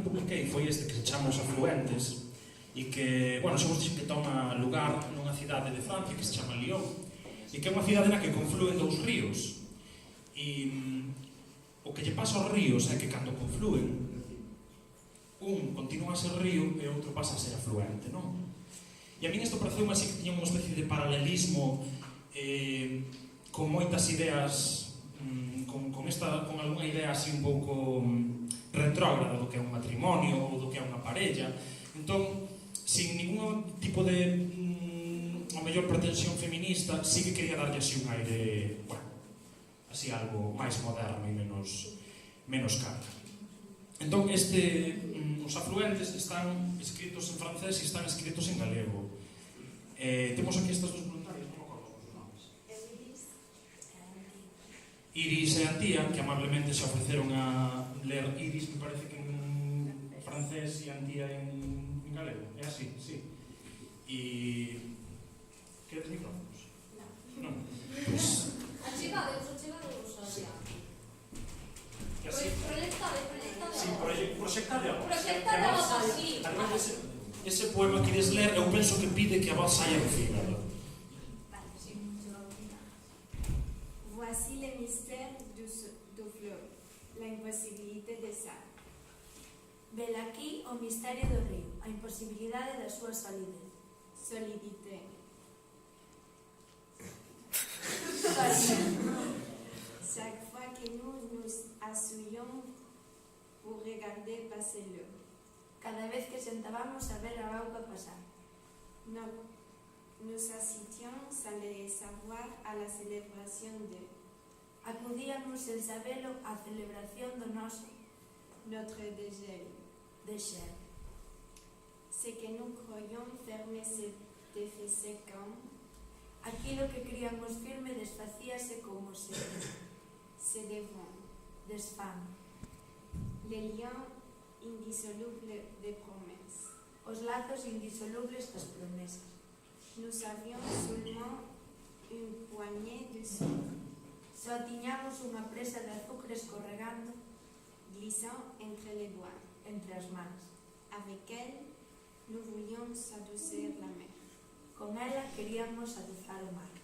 que publiquei foi este que se chama Os Afluentes e que, bueno, xa vos dixen que toma lugar nunha cidade de Francia que se chama Lyon e que é unha cidade na que confluen dous ríos e o que lle pasa aos ríos é que cando confluen un continúa a ser río e outro pasa a ser afluente, non? E a min isto pareceu así que tiña unha especie de paralelismo con moitas ideas con algunha idea así un pouco retrógrada do que é un matrimonio ou do que é unha parella. Entón, sin ningún tipo de a mellor pretensión feminista, sí que quería darlle así un aire, bueno, así algo máis moderno e menos carga. Entón, os afluentes están escritos en francés e están escritos en galego. Temos aquí estas dos voluntarias, non me acordo os nomes. Iris e Antía, que amablemente se ofreceron a ler Iris, me parece que en francés e Antía en galego. É así, sí. E... queres micrófonos? Non. Pues... Achegados, xa. E así? Proyectade. Sí, proxectade a voz. Proyectade a voz, sí. Ese poema que queres ler, eu penso que pide que a voz saia do fin, verdad? Vale, sí, se va a opinar. Voici le mystère du fleuve, la imposibilité de ça. Vela aquí o misterio do río, a imposibilidade da súa solidez. Solidité. Chaque fois que nous nous asseyons pour regarder passer l'eau, Cada vez que sentábamos a ver a auga pasar, nous assistions sans le savoir à la célébration de acudíamos sen sabelo á celebración do noso notre dégel. dexer. Ce que nous croyons fermer se défaisait comme Aquilo que críamos firme desfacíase como se devant. desfame. Les liens indissolubles des promesses. Os lazos indisolubles das promesas. Nous avions seulement une poignée de sucre Só tiñamos unha presa de azúcar escorregando glissant entre les doigts. entre as mans. Avec elle, nous voulions adoucir la mer. Con ela queríamos aduzar o mar.